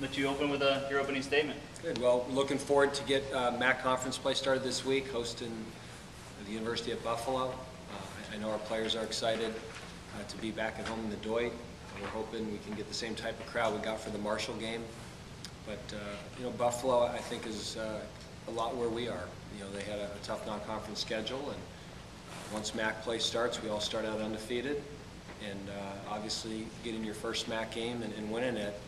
let you open with your opening statement. Good. Well, looking forward to get MAC conference play started this week, hosting the University of Buffalo. I know our players are excited to be back at home in the Doyt. We're hoping we can get the same type of crowd we got for the Marshall game. But you know, Buffalo, I think, is a lot where we are. You know, they had a tough non-conference schedule, and once MAC play starts, we all start out undefeated. And obviously, getting your first MAC game and winning it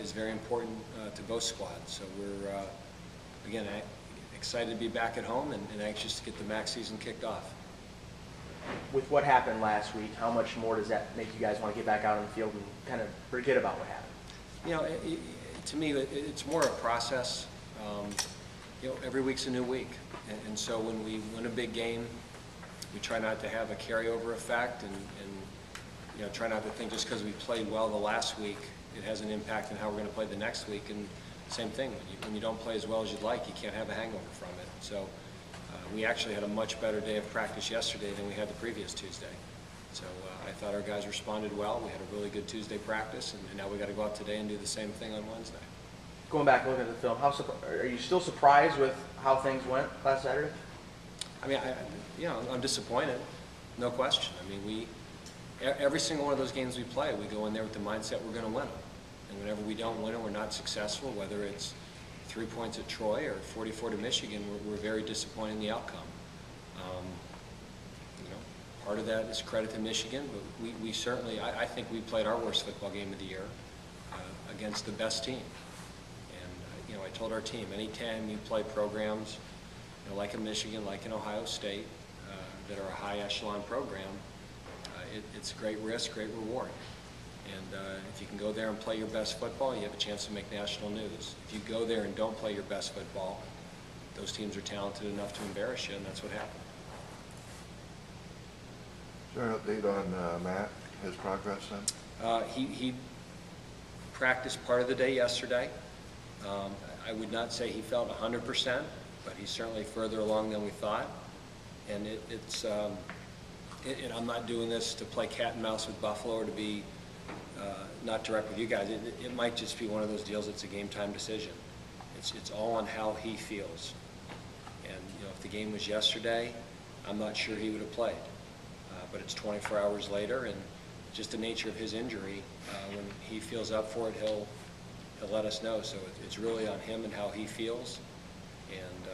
is very important to both squads. So we're, again, excited to be back at home and anxious to get the MAC season kicked off. With what happened last week, how much more does that make you guys want to get back out on the field and kind of forget about what happened? You know, to me, it's more a process. You know, every week's a new week. And so when we win a big game, we try not to have a carryover effect and you know, try not to think just because we played well the last week, it has an impact on how we're going to play the next week. And same thing, when you don't play as well as you'd like, you can't have a hangover from it. So we actually had a much better day of practice yesterday than we had the previous Tuesday. So I thought our guys responded well. We had a really good Tuesday practice, and now we got to go out today and do the same thing on Wednesday. Going back and looking at the film, are you still surprised with how things went last Saturday? I mean, you know, I'm disappointed, no question. I mean, every single one of those games we play, we go in there with the mindset we're going to win them. And whenever we don't win them, we're not successful, whether it's 3 points at Troy or 44 to Michigan, we're very disappointed in the outcome. You know, part of that is credit to Michigan, but we certainly, I think we played our worst football game of the year against the best team. And, you know, I told our team, anytime you play programs, you know, like in Michigan, like in Ohio State, that are a high echelon program, it's great risk, great reward. And if you can go there and play your best football, you have a chance to make national news. If you go there and don't play your best football, those teams are talented enough to embarrass you, and that's what happened. Is there an update on Matt, his progress then? He practiced part of the day yesterday. I would not say he felt 100%, but he's certainly further along than we thought. And I'm not doing this to play cat and mouse with Buffalo or to be not direct with you guys. It might just be one of those deals that's a game time decision. It's all on how he feels. And you know, if the game was yesterday, I'm not sure he would have played. But it's 24 hours later, and just the nature of his injury, when he feels up for it, he'll let us know. So it's really on him and how he feels. And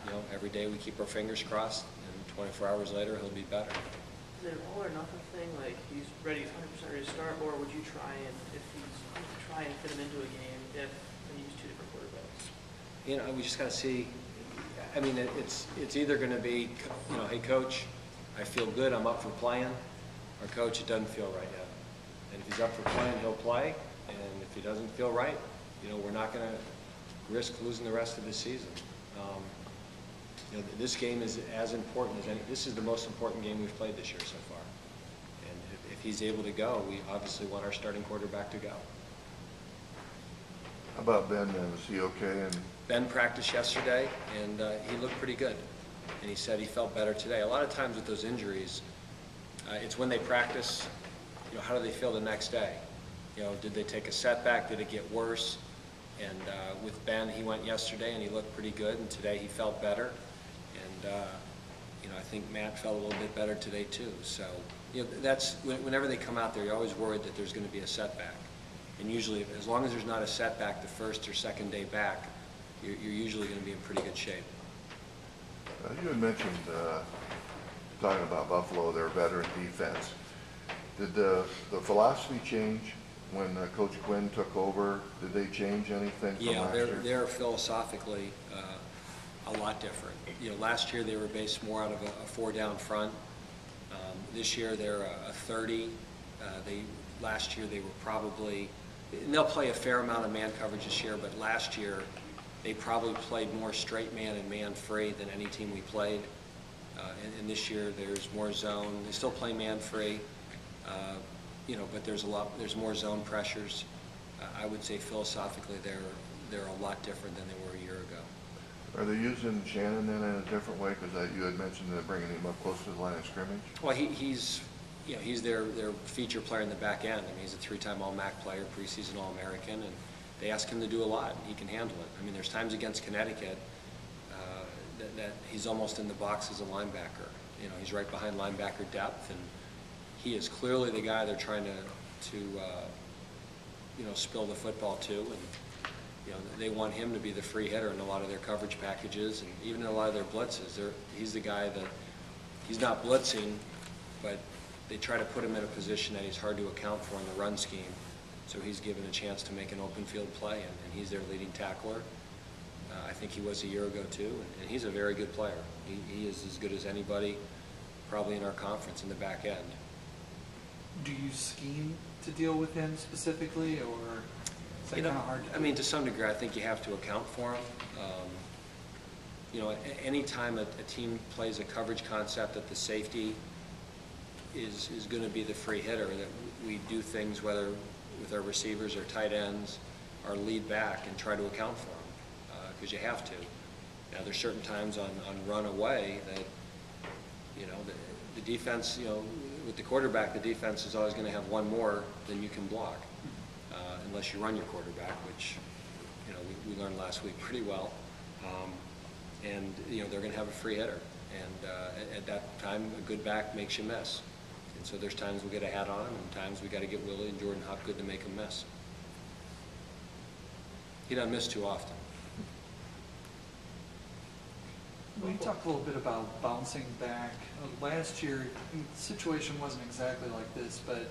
you know, every day we keep our fingers crossed, and 24 hours later he'll be better. Is it an all or nothing thing? Like he's ready, 100% ready to start, or would you try and fit him into a game if you use 2 different quarterbacks? You know, we just got to see. I mean, it's either going to be, you know, hey coach, I feel good, I'm up for playing, or coach, it doesn't feel right yet. And if he's up for playing, he'll play, and if he doesn't feel right, you know, we're not going to risk losing the rest of the season. You know, this game is as important as any. This is the most important game we've played this year so far. And if he's able to go, we obviously want our starting quarterback to go. How about Ben? Was he okay? And Ben practiced yesterday, and he looked pretty good. And he said he felt better today. A lot of times with those injuries, it's when they practice, you know, how do they feel the next day? You know, did they take a setback? Did it get worse? And with Ben, he went yesterday, and he looked pretty good, and today he felt better. And you know, I think Matt felt a little bit better today too. So you know, that's whenever they come out there, you're always worried that there's going to be a setback. And usually, as long as there's not a setback the first or second day back, you're usually going to be in pretty good shape. you had mentioned talking about Buffalo, their veteran defense. Did the philosophy change when Coach Quinn took over? Did they change anything from last year? Yeah, they're philosophically a lot different. You know, last year they were based more out of a 4-down front. This year they're a 30. Last year they were probably, and they'll play a fair amount of man coverage this year, but last year they probably played more straight man and man free than any team we played. And this year there's more zone. They still play man free, you know, but there's more zone pressures. I would say philosophically they're a lot different than they were a year ago. Are they using Shannon then in a different way? Because you had mentioned they're bringing him up close to the line of scrimmage. Well, he's their feature player in the back end. I mean, he's a 3-time All-MAC player, preseason All-American, and they ask him to do a lot, and he can handle it. I mean, there's times against Connecticut that he's almost in the box as a linebacker. You know, he's right behind linebacker depth, and he is clearly the guy they're trying to you know, spill the football to. And you know, they want him to be the free hitter in a lot of their coverage packages, and even in a lot of their blitzes. He's the guy that, he's not blitzing, but they try to put him in a position that he's hard to account for in the run scheme. So he's given a chance to make an open field play, and he's their leading tackler. I think he was a year ago too, and he's a very good player. He is as good as anybody probably in our conference in the back end. Do you scheme to deal with him specifically, or is that kind of hard to do? I mean, to some degree, I think you have to account for him. You know, any time a team plays a coverage concept that the safety is going to be the free hitter, that we do things, whether with our receivers or tight ends, our lead back, and try to account for them, because you have to. Now, there's certain times on run away that, you know, the defense, you know, with the quarterback, the defense is always going to have one more than you can block, unless you run your quarterback, which, you know, we learned last week pretty well. And, you know, they're going to have a free hitter. And at that time, a good back makes you miss. And so there's times we get a hat on him, and times we got to get Willie and Jordan Hopgood to make him miss. He doesn't miss too often. Well, you talked a little bit about bouncing back. Last year, the situation wasn't exactly like this, but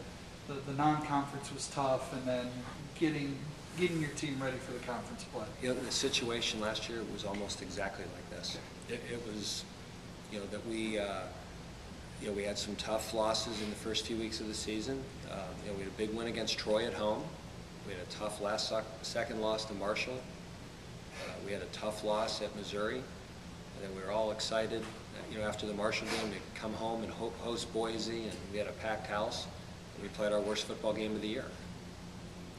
the non-conference was tough, and then getting your team ready for the conference play. You know, the situation last year was almost exactly like this. It was, you know, that we, you know, we had some tough losses in the first few weeks of the season. You know, we had a big win against Troy at home. We had a tough second loss to Marshall. We had a tough loss at Missouri. And then we were all excited, you know, after the Marshall game to come home and host Boise, and we had a packed house. And we played our worst football game of the year.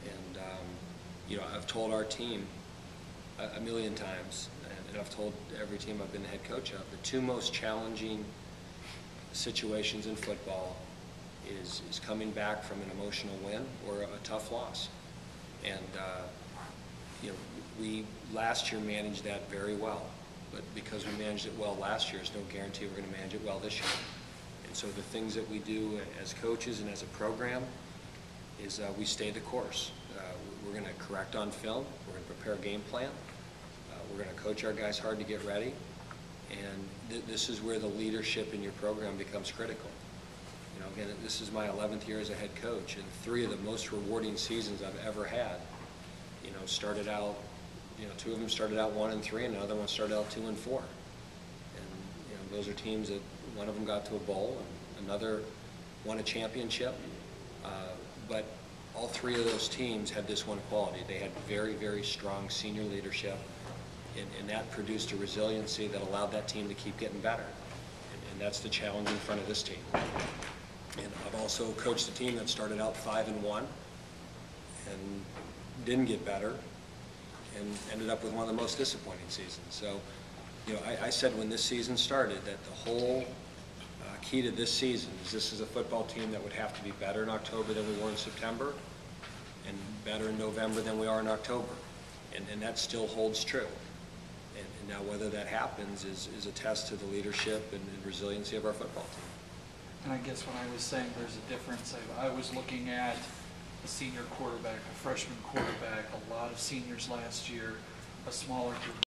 And, you know, I've told our team a million times, and I've told every team I've been the head coach of, the two most challenging situations in football is coming back from an emotional win or a tough loss. And, you know, we last year managed that very well. But because we managed it well last year, there's no guarantee we're going to manage it well this year. And so the things that we do as coaches and as a program is we stay the course. We're going to correct on film. We're going to prepare a game plan. We're going to coach our guys hard to get ready. And this is where the leadership in your program becomes critical. You know, again, this is my 11th year as a head coach, and 3 of the most rewarding seasons I've ever had, you know, started out, you know, 2 of them started out 1-3, and the other one started out 2-4. And, you know, those are teams that one of them got to a bowl, and another won a championship. But all 3 of those teams had this one quality. They had very, very strong senior leadership, and that produced a resiliency that allowed that team to keep getting better. And that's the challenge in front of this team. And I've also coached a team that started out 5-1 and didn't get better, and ended up with one of the most disappointing seasons. So, you know, I said when this season started that the whole key to this season is this is a football team that would have to be better in October than we were in September, and better in November than we are in October. And that still holds true. And now whether that happens is a test to the leadership and resiliency of our football team. And I guess when I was saying there's a difference, I was looking at a senior quarterback, a freshman quarterback, a lot of seniors last year, a smaller group